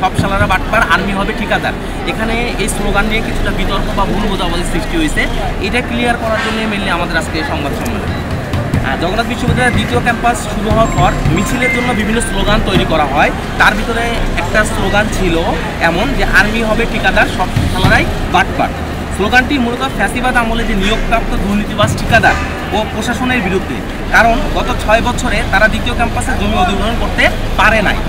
সব শালারা বাটপার, আর্মি হবে ঠিকাদার। এখানে এই স্লোগান নিয়ে কিছুটা বিতর্ক বা ভুল বোঝাবুঝির সৃষ্টি হয়েছে। এটা ক্লিয়ার করার জন্য মেনলি আমাদের আজকে এই সংবাদ সম্মেলন। জগন্নাথ বিশ্ববিদ্যালয়ের দ্বিতীয় ক্যাম্পাস শুরু হওয়ার পর মিছিলের জন্য বিভিন্ন স্লোগান তৈরি করা হয়। তার ভিতরে একটা স্লোগান ছিল এমন যে আর্মি হবে ঠিকাদার, সব শালারাই বাটপার। স্লোগানটি মূলত ফ্যাসিবাদ আমলে যে নিয়োগপ্রাপ্ত দুর্নীতিবাজ ঠিকাদার ও প্রশাসনের বিরুদ্ধে, কারণ গত 6 বছরে তারা দ্বিতীয় ক্যাম্পাসে জমি অধিগ্রহণ করতে পারে নাই,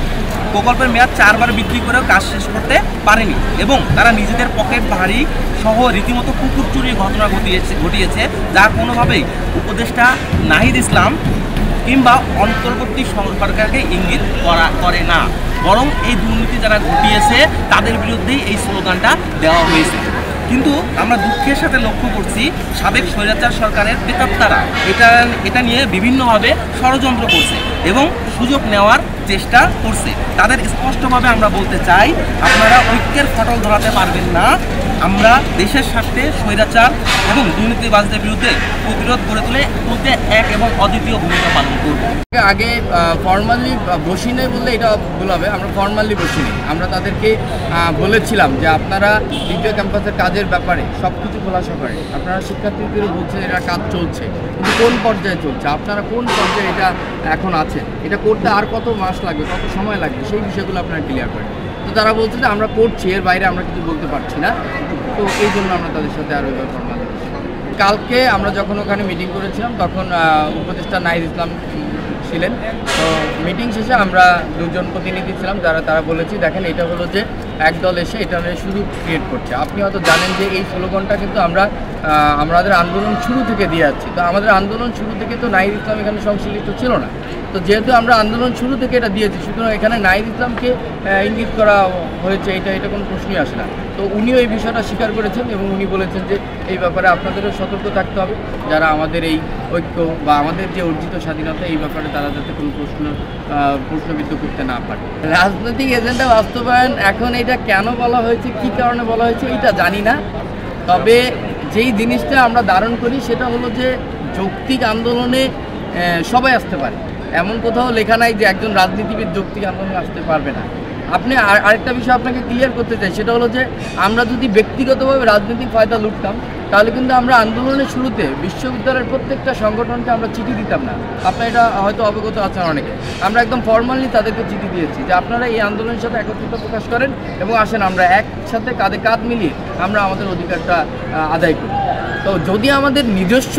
প্রকল্পের মেয়াদ 4 বার বৃদ্ধি করেও কাজ শেষ করতে পারেনি এবং তারা নিজেদের পকেট ভারী সহ রীতিমতো কুকুর চুরির ঘটনা ঘটিয়েছে, যা কোনোভাবেই উপদেষ্টা নাহিদ ইসলাম কিংবা অন্তর্বর্তী সরকারকে ইঙ্গিত করে না, বরং এই দুর্নীতি যারা ঘটিয়েছে তাদের বিরুদ্ধেই এই স্লোগানটা দেওয়া হয়েছে। কিন্তু আমরা দুঃখের সাথে লক্ষ্য করছি সাবেক স্বৈরাচার সরকারের প্রেতাত্মারা এটা নিয়ে বিভিন্নভাবে ষড়যন্ত্র করছে এবং সুযোগ নেওয়ার চেষ্টা করছে। তাদের স্পষ্টভাবে আমরা বলতে চাই, আপনারা ঐক্যের ফটল ধরাতে পারবেন না। আমরা দেশের স্বার্থে স্বৈরাচার এবং দুর্নীতিবাজদের বিরুদ্ধে প্রতিরোধ গড়ে তুলতে এক এবং অদ্বিতীয় ভূমিকা পালন করব। আগে ফর্মালি বসি নেই বললে এটা ভুল হবে, আমরা ফর্মালি বসি নেই। আমরা তাদেরকে বলেছিলাম যে আপনারা দ্বিতীয় ক্যাম্পাসের কাজের ব্যাপারে সব কিছু খোলাসা করেন। আপনারা শিক্ষার্থীদের বলছেন এটা কাজ চলছে, কিন্তু কোন পর্যায়ে চলছে, আপনারা কোন পর্যায়ে এটা এখন আছেন, এটা করতে আর কত মাস লাগবে, কত সময় লাগবে, সেই বিষয়গুলো আপনারা ক্লিয়ার করেন। তো তারা বলছে যে আমরা করছি, এর বাইরে আমরা কিছু বলতে পারছি না। তো এই জন্য আমরা তাদের সাথে আরও এবার ফর্মালি কালকে আমরা যখন ওখানে মিটিং করেছিলাম তখন উপদেষ্টা নাহিদ ইসলাম ছিলেন। তো মিটিং শেষে আমরা 2 জন প্রতিনিধি ছিলাম, তারা বলেছি দেখেন এটা হলো যে একদল এসে এটা শুধু ক্রিয়েট করছে। আপনি হয়তো জানেন যে এই স্লোগানটা কিন্তু আমাদের আন্দোলন শুরু থেকে দিয়ে যাচ্ছি। তো আমাদের আন্দোলন শুরু থেকে তো নাহিদ ইসলাম এখানে সংশ্লিষ্ট ছিল না। তো যেহেতু আমরা আন্দোলন শুরু থেকে এটা দিয়েছি, সুতরাং এখানে নাহিদ ইসলামকে ইঙ্গিত করা হয়েছে এটা কোনো প্রশ্নই আসে না। তো উনিও এই বিষয়টা স্বীকার করেছেন এবং উনি বলেছেন যে এই ব্যাপারে আপনাদেরও সতর্ক থাকতে হবে, যারা আমাদের এই ঐক্য বা আমাদের যে অর্জিত স্বাধীনতা এই ব্যাপারে তারা যাতে কোনো প্রশ্নবিদ্ধ করতে না পারে। রাজনৈতিক এজেন্ডা বাস্তবায়ন এখন এটা কেন বলা হয়েছে, কী কারণে বলা হয়েছে এটা জানি না। তবে যেই জিনিসটা আমরা ধারণ করি সেটা হলো যে যৌক্তিক আন্দোলনে সবাই আসতে পারে, এমন কোথাও লেখা নাই যে একজন রাজনীতিবিদ যৌক্তিক আন্দোলনে আসতে পারবে না। আপনি আরেকটা বিষয় আপনাকে ক্লিয়ার করতে চাই, সেটা হলো যে আমরা যদি ব্যক্তিগতভাবে রাজনৈতিক ফায়দা লুটতাম তাহলে কিন্তু আমরা আন্দোলনের শুরুতে বিশ্ববিদ্যালয়ের প্রত্যেকটা সংগঠনকে আমরা চিঠি দিতাম না। আপনারা এটা হয়তো অবগত আছেন অনেকে। আমরা একদম ফর্মালি তাদেরকে চিঠি দিয়েছি যে আপনারা এই আন্দোলনের সাথে একত্রিত প্রকাশ করেন এবং আসেন আমরা একসাথে কাঁধে কাঁধ মিলিয়ে আমরা আমাদের অধিকারটা আদায় করি। তো যদি আমাদের নিজস্ব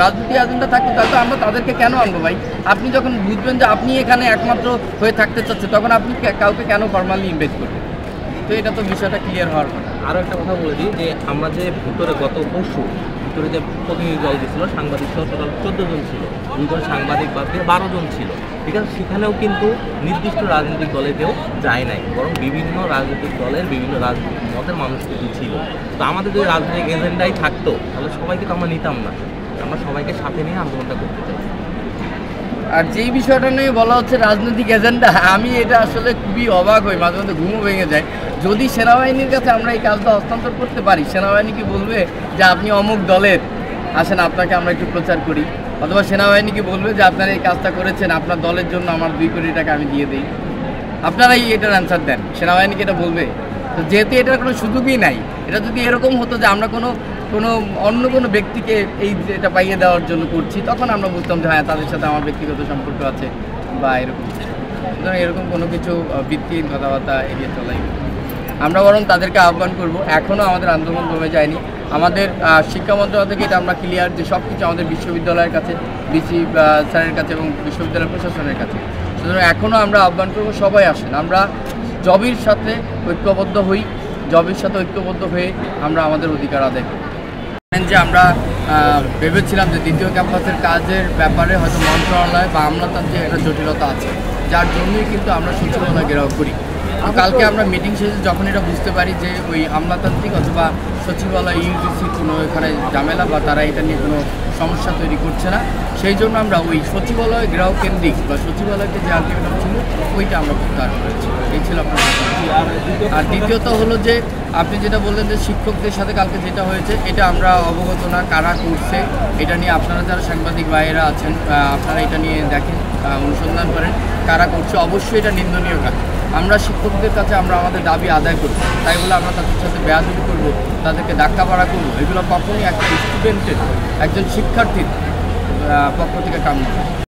রাজনৈতিক এজেন্ডা থাকতো তাহলে তো আমরা তাদেরকে কেন আনবো ভাই? আপনি যখন বুঝবেন যে আপনি এখানে একমাত্র হয়ে থাকতে চাচ্ছেন তখন আপনি কাউকে কেন ফর্মালি ইনভাইট করবেন? তো এটা তো বিষয়টা ক্লিয়ার হওয়ার কথা। আরও একটা কথা বলে দিই যে আমরা যে ভিতরে গত পরশু ভিতরে যে প্রতিনিধি দল দিয়েছিল সাংবাদিক সহ টোটাল 14 জন ছিল, 2 জন সাংবাদিক বাদ দিয়ে 12 জন ছিল। ঠিক আছে, সেখানেও কিন্তু নির্দিষ্ট রাজনৈতিক দলে কেউ যায় নাই, বরং বিভিন্ন রাজনৈতিক দলের বিভিন্ন রাজনৈতিক মতের মানুষ কিন্তু ছিল। তো আমাদের যদি রাজনৈতিক এজেন্ডাই থাকতো তাহলে সবাইকে তো আমরা নিতাম না, আমরা সবাইকে সাথে নিয়ে আন্দোলনটা করতে চাই। আর যেই বিষয়টা নিয়ে বলা হচ্ছে রাজনৈতিক এজেন্ডা, আমি এটা আসলে খুবই অবাক হই, মাঝে মধ্যে ঘুমও ভেঙে যায়। যদি সেনাবাহিনীর কাছে আমরা এই কাজটা হস্তান্তর করতে পারি, সেনাবাহিনীকে বলবে যে আপনি অমুক দলের, আসেন আপনাকে আমরা একটু প্রচার করি, অথবা সেনাবাহিনীকে বলবে যে আপনারা এই কাজটা করেছেন, আপনার দলের জন্য আমার 2 কোটি টাকা আমি দিয়ে দিই, আপনারাই এটার অ্যান্সার দেন। সেনাবাহিনীকে এটা বলবে? তো যেহেতু এটার কোনো সুযোগই নাই, এটা যদি এরকম হতো যে আমরা অন্য কোনো ব্যক্তিকে এটা পাইয়ে দেওয়ার জন্য করছি, তখন আমরা বুঝতাম যে হ্যাঁ তাদের সাথে আমার ব্যক্তিগত সম্পর্ক আছে বা এরকম। সুতরাং এরকম কোনো কিছু ভিত্তিহীন কথাবার্তা এড়িয়ে চলাই। আমরা বরং তাদেরকে আহ্বান করব, এখনও আমাদের আন্দোলন কমে যায়নি। আমাদের শিক্ষা মন্ত্রণালয় থেকে এটা আমরা ক্লিয়ার যে সব কিছু আমাদের বিশ্ববিদ্যালয়ের কাছে, ভিসি স্যারের কাছে এবং বিশ্ববিদ্যালয় প্রশাসনের কাছে। সুতরাং এখনও আমরা আহ্বান করব সবাই আসেন, আমরা জবির সাথে ঐক্যবদ্ধ হই, জবির সাথে ঐক্যবদ্ধ হয়ে আমরা আমাদের অধিকার আদায় করি। যে আমরা ভেবেছিলাম যে দ্বিতীয় ক্যাম্পাসের কাজের ব্যাপারে হয়তো মন্ত্রণালয় বা আমলাতান্ত্রিক একটা জটিলতা আছে, যার জন্যই কিন্তু আমরা সচিবালয় ঘেরাও করি। তো কালকে আমরা মিটিং শেষে যখন এটা বুঝতে পারি যে ওই আমলাতান্ত্রিক অথবা সচিবালয় ইউজিসি কোনো এখানে ঝামেলা বা তারা এটা নিয়ে কোনো সমস্যা তৈরি করছে না, সেই জন্য আমরা ওই সচিবালয় ঘেরাও কেন্দ্রিক বা সচিবালয়কে যে আলটিমেটাম ছিল ওইটা আমরা প্রত্যাহার করেছি। এই ছিল আপনার। আর দ্বিতীয়ত হলো যে আপনি যেটা বললেন যে শিক্ষকদের সাথে কালকে যেটা হয়েছে, এটা আমরা অবগত না কারা করছে। এটা নিয়ে আপনারা যারা সাংবাদিক ভাইয়েরা আছেন আপনারা এটা নিয়ে দেখেন, অনুসন্ধান করেন কারা করছে। অবশ্যই এটা নিন্দনীয় কাজ। আমরা শিক্ষকদের কাছে আমরা আমাদের দাবি আদায় করব, তাই বলে আমরা তাদের সাথে বেয়াদবি করব, তাদেরকে ধাক্কা পাড়া করবো, এগুলো কখনোই একটা স্টুডেন্টের, একজন শিক্ষার্থীর পক্ষ থেকে কাম্য নয়।